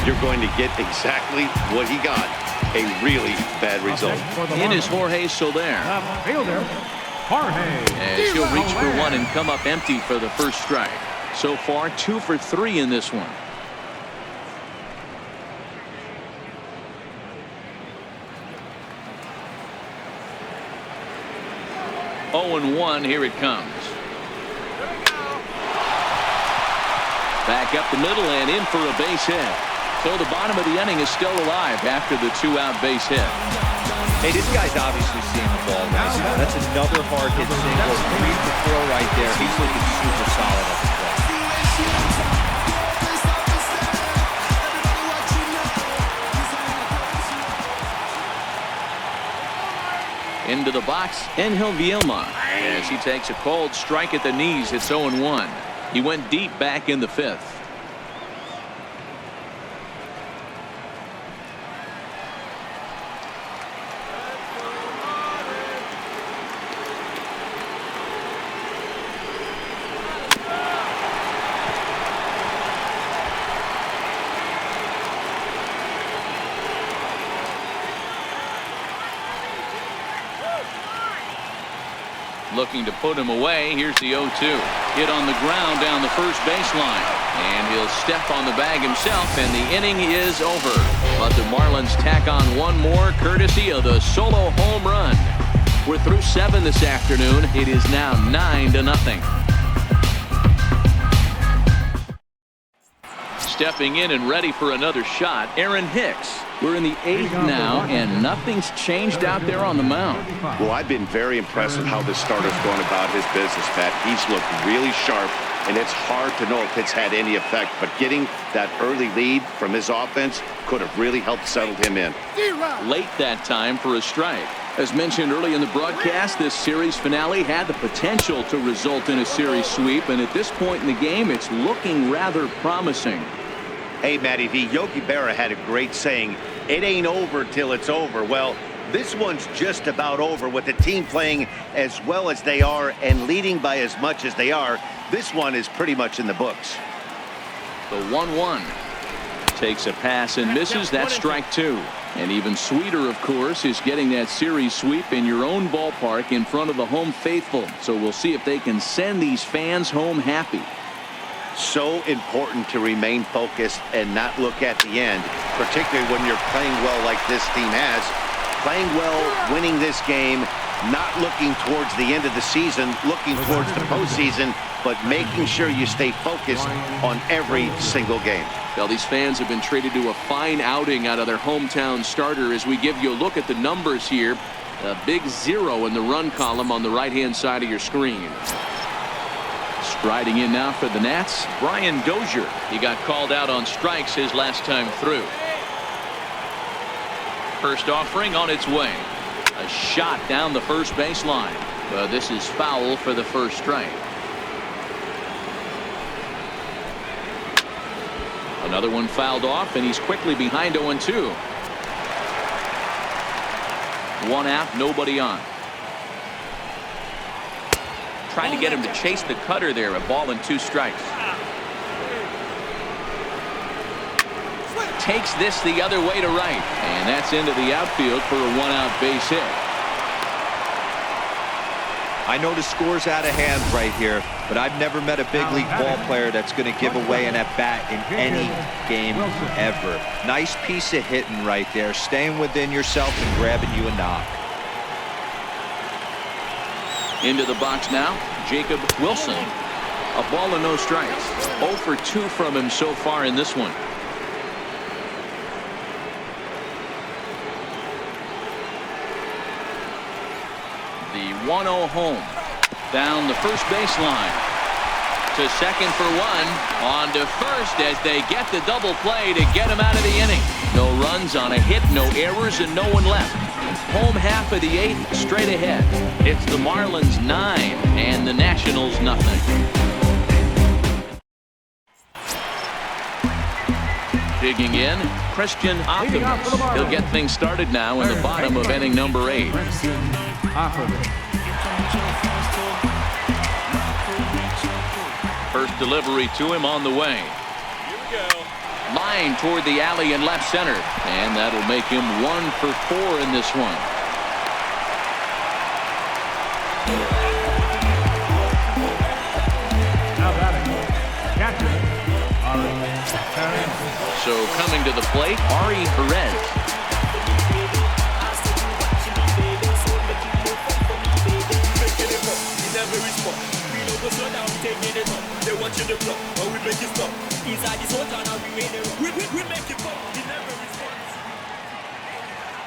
you're going to get exactly what he got, a really bad result. In is Jorge Soler. Fielder, Jorge. As he'll reach for one and come up empty for the first strike. So far, 2 for 3 in this one. Oh, and 1. Here it comes. Back up the middle and in for a base hit. So the bottom of the inning is still alive after the 2-out base hit. Hey, this guy's obviously seeing the ball right now. That's another hard hit single. 3 for 4 right there. He's looking super solid at the plate. Into the box, Angel Vielma, as he takes a cold strike at the knees. It's 0-1. He went deep back in the 5th. Looking to put him away. Here's the 0-2. Hit on the ground down the first baseline. And he'll step on the bag himself, and the inning is over. But the Marlins tack on one more courtesy of the solo home run. We're through 7 this afternoon. It is now 9-0. Stepping in and ready for another shot, Aaron Hicks. We're in the 8th now, and nothing's changed out there on the mound. Well, I've been very impressed with how this starter's going about his business, Pat. He's looked really sharp, and it's hard to know if it's had any effect, but getting that early lead from his offense could have really helped settle him in. Late that time for a strike. As mentioned early in the broadcast, this series finale had the potential to result in a series sweep, and at this point in the game, it's looking rather promising. Hey, Matty V, Yogi Berra had a great saying, it ain't over till it's over. Well, this one's just about over with the team playing as well as they are and leading by as much as they are. This one is pretty much in the books. The 1-1 takes a pass and misses. That's strike 2. And even sweeter, of course, is getting that series sweep in your own ballpark in front of the home faithful. So we'll see if they can send these fans home happy. So important to remain focused and not look at the end, particularly when you're playing well like this team has. Playing well, winning this game, not looking towards the end of the season, looking towards the postseason, but making sure you stay focused on every single game. Well, these fans have been treated to a fine outing out of their hometown starter. As we give you a look at the numbers here, a big 0 in the run column on the right-hand side of your screen. Striding in now for the Nats, Brian Dozier. He got called out on strikes his last time through. First offering on its way. A shot down the first baseline. This is foul for the first strike. Another one fouled off, and he's quickly behind 0-2. 1 out, nobody on. Trying to get him to chase the cutter there. A ball and 2 strikes. Takes this the other way to right, and that's into the outfield for a 1-out base hit. I know the score's out of hand right here, but I've never met a big league ball player that's going to give away an at-bat in any game ever. Nice piece of hitting right there, staying within yourself and grabbing you a knock. Into the box now, Jacob Wilson. A ball and no strikes. 0 for 2 from him so far in this one. The 1-0 home. Down the first baseline. To second for 1. On to first as they get the double play to get him out of the inning. No runs on a hit, no errors, and no one left. Home half of the 8th straight ahead. It's the Marlins 9 and the Nationals nothing. Digging in, Christian Optimus. He'll get things started now in the bottom of inning number 8. First delivery to him on the way. Here we go. Line toward the alley in left center, and that'll make him 1 for 4 in this one. Now batting, catcher, So coming to the plate, REYES.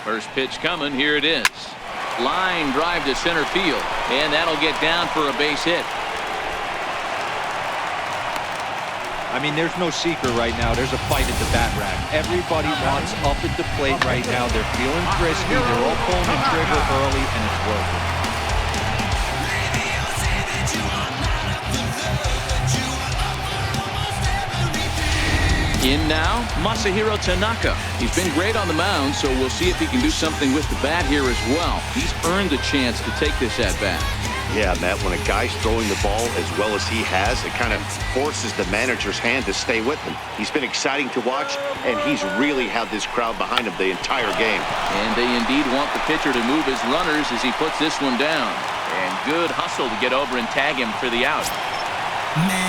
First pitch coming, here it is. Line drive to center field, and that'll get down for a base hit. I mean, there's no secret right now. There's a fight at the bat rack. Everybody wants up at the plate right now. They're feeling frisky. They're all pulling the trigger early, and it's working. In now, Masahiro Tanaka. He's been great on the mound, so we'll see if he can do something with the bat here as well. He's earned a chance to take this at bat. Yeah, Matt, when a guy's throwing the ball as well as he has, it kind of forces the manager's hand to stay with him. He's been exciting to watch, and he's really had this crowd behind him the entire game. And they indeed want the pitcher to move his runners as he puts this one down. And good hustle to get over and tag him for the out.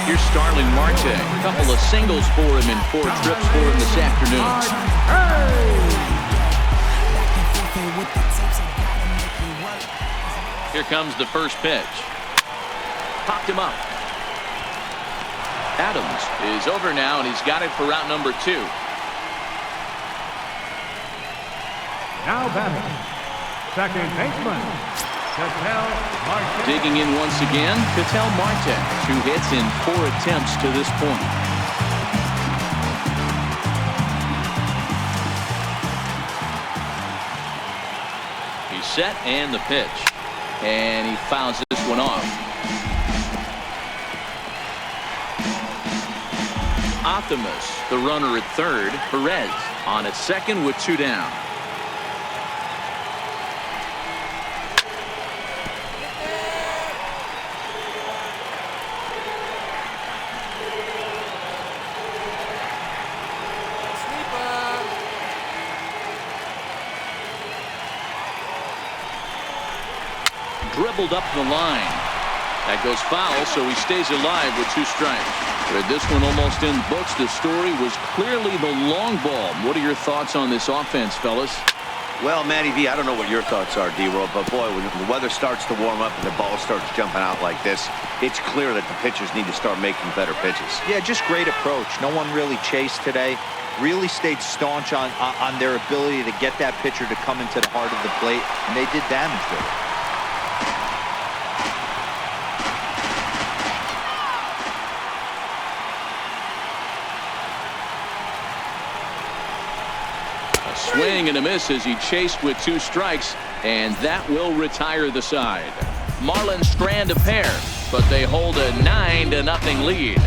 Here's Starling Marte. A couple of singles for him and 4 trips for him this afternoon. Here comes the first pitch. Popped him up. Adams is over now, and he's got it for out number 2. Now batting, second baseman, Ketel Marte. Digging in once again, Ketel Marte. 2 hits in 4 attempts to this point. He's set, and the pitch. And he fouls this one off. Optimus, the runner at third. Reyes on at second with 2 down. Dribbled up the line. That goes foul, so he stays alive with 2 strikes. With this one almost in books, the story was clearly the long ball. What are your thoughts on this offense, fellas? Well, Matty V, I don't know what your thoughts are, D-Roll, but boy, when the weather starts to warm up and the ball starts jumping out like this, it's clear that the pitchers need to start making better pitches. Yeah, just great approach. No one really chased today. Really stayed staunch on their ability to get that pitcher to come into the heart of the plate, and they did damage with it. Swing and a miss as he chased with 2 strikes, and that will retire the side. Marlins strand a pair, but they hold a 9-0 lead.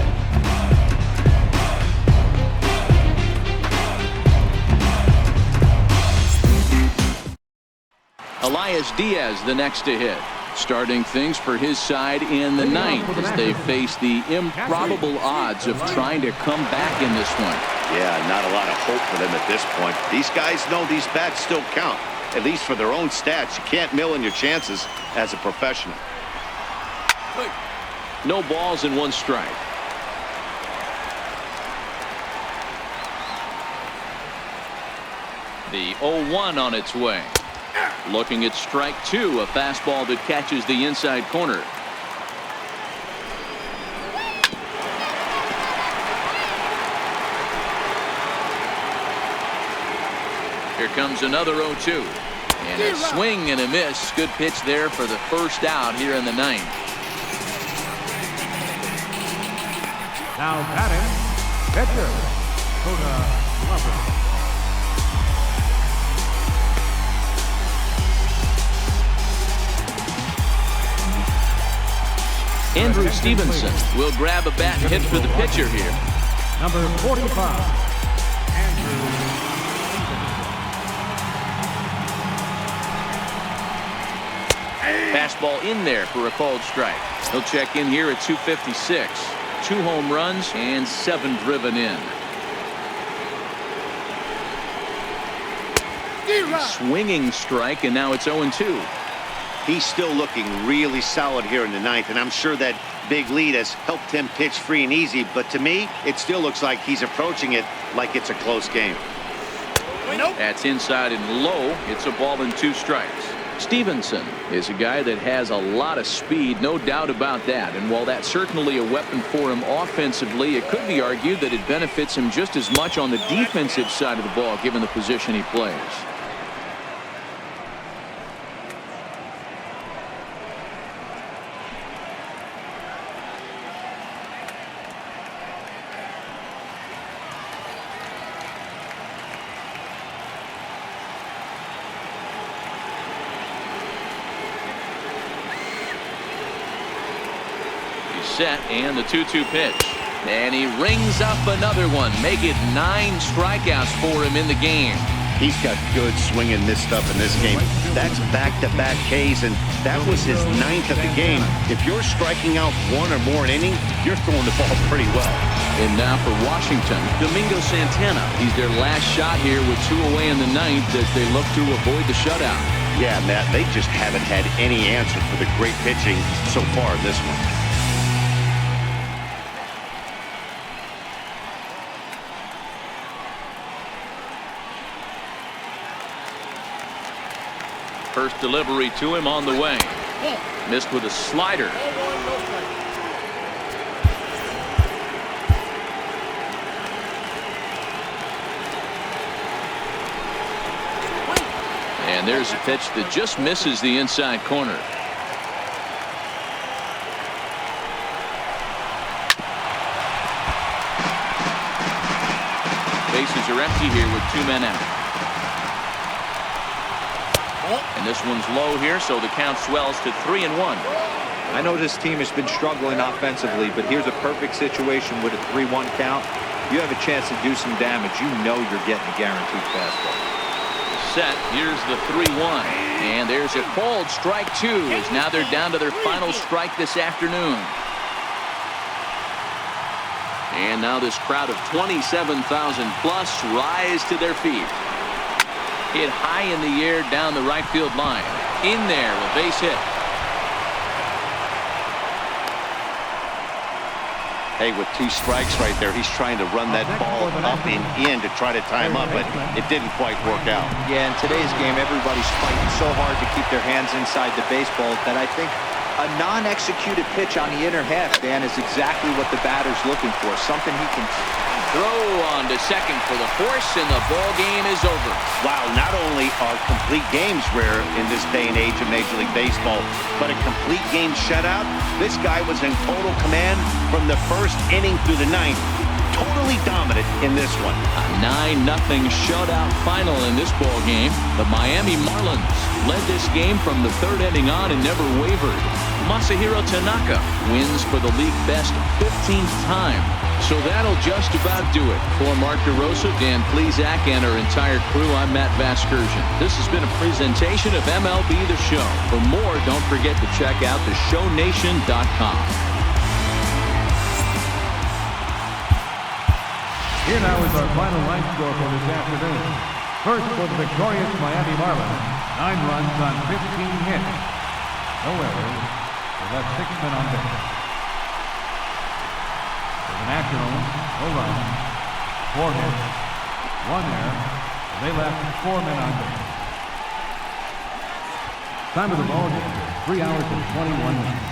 Elias Diaz the next to hit, starting things for his side in the 9th as they face the improbable odds of trying to come back in this one. Yeah, not a lot of hope for them at this point. These guys know these bats still count, at least for their own stats. You can't mill in your chances as a professional. No balls and 1 strike. The 0-1 on its way. Looking at strike 2, a fastball that catches the inside corner. Here comes another 0-2. And a swing and a miss. Good pitch there for the first out here in the 9th. Now batting, pitcher, Andrew Stevenson will grab a bat and hit for the pitcher here. Number 45, Andrew. Fastball in there for a called strike. He'll check in here at 256. 2 home runs and 7 driven in. Swinging strike, and now it's 0-2. He's still looking really solid here in the 9th, and I'm sure that big lead has helped him pitch free and easy, but to me, it still looks like he's approaching it like it's a close game. That's inside and low. It's a ball and 2 strikes. Stevenson is a guy that has a lot of speed, no doubt about that. And while that's certainly a weapon for him offensively, it could be argued that it benefits him just as much on the defensive side of the ball, given the position he plays. Set and the 2-2 pitch, and he rings up another one. Make it 9 strikeouts for him in the game. He's got good swing and miss stuff in this game. That's back-to-back Ks, and that was his 9th of the game. If you're striking out 1 or more an inning, you're throwing the ball pretty well. And now for Washington, Domingo Santana. He's their last shot here with 2 away in the 9th as they look to avoid the shutout. Yeah, Matt, they just haven't had any answer for the great pitching so far in this one. First delivery to him on the way. Missed with a slider. And there's a pitch that just misses the inside corner. Bases are empty here with 2 men out. And this one's low here, so the count swells to 3-1. I know this team has been struggling offensively, but here's a perfect situation with a 3-1 count. You have a chance to do some damage. You know you're getting a guaranteed fastball. Set. Here's the 3-1. And there's a called strike 2 as now they're down to their final strike this afternoon. And now this crowd of 27,000 plus rise to their feet. Hit high in the air down the right field line. In there, a base hit. Hey, with 2 strikes right there, he's trying to run that ball up and in to try to tie him up, but it didn't quite work out. Yeah, in today's game, everybody's fighting so hard to keep their hands inside the baseball that I think a non-executed pitch on the inner half, Dan, is exactly what the batter's looking for. Something he can throw on to second for the force, and the ball game is over. Wow, not only are complete games rare in this day and age of Major League Baseball, but a complete game shutout. This guy was in total command from the first inning through the 9th. Totally dominant in this one. A 9-0 shutout final in this ball game. The Miami Marlins led this game from the 3rd inning on and never wavered. Masahiro Tanaka wins for the league best 15th time. So that'll just about do it. For Mark DeRosa, Dan Plesac, and our entire crew, I'm Matt Vasgersian. This has been a presentation of MLB The Show. For more, don't forget to check out theshownation.com. Here now is our final line score for this afternoon. First for the victorious Miami Marlins, 9 runs on 15 hits. No errors. They left 6 men on base. For the Nationals, no runs, 4 hits, 1 error. They left 4 men on base. Time of the ball game, 3 hours and 21 minutes.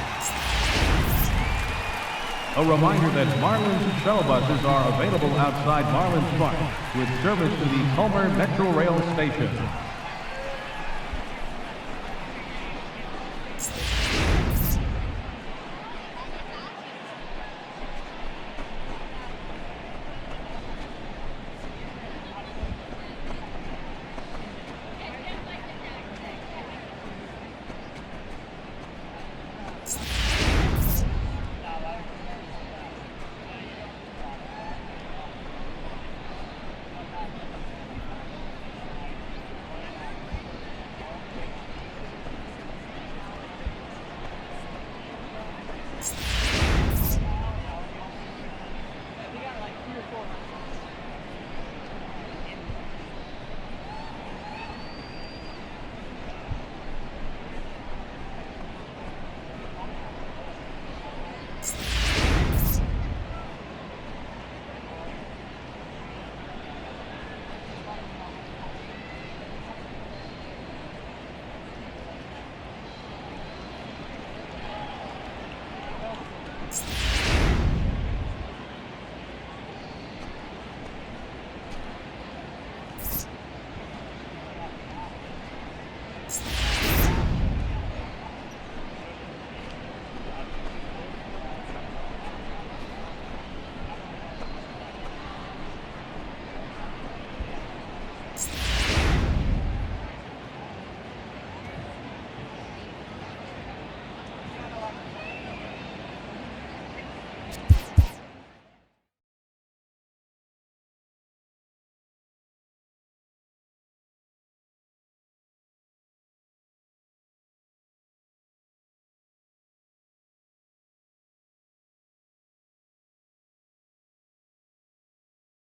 A reminder that Marlins shuttle buses are available outside Marlins Park with service to the Homer Metro Rail Station.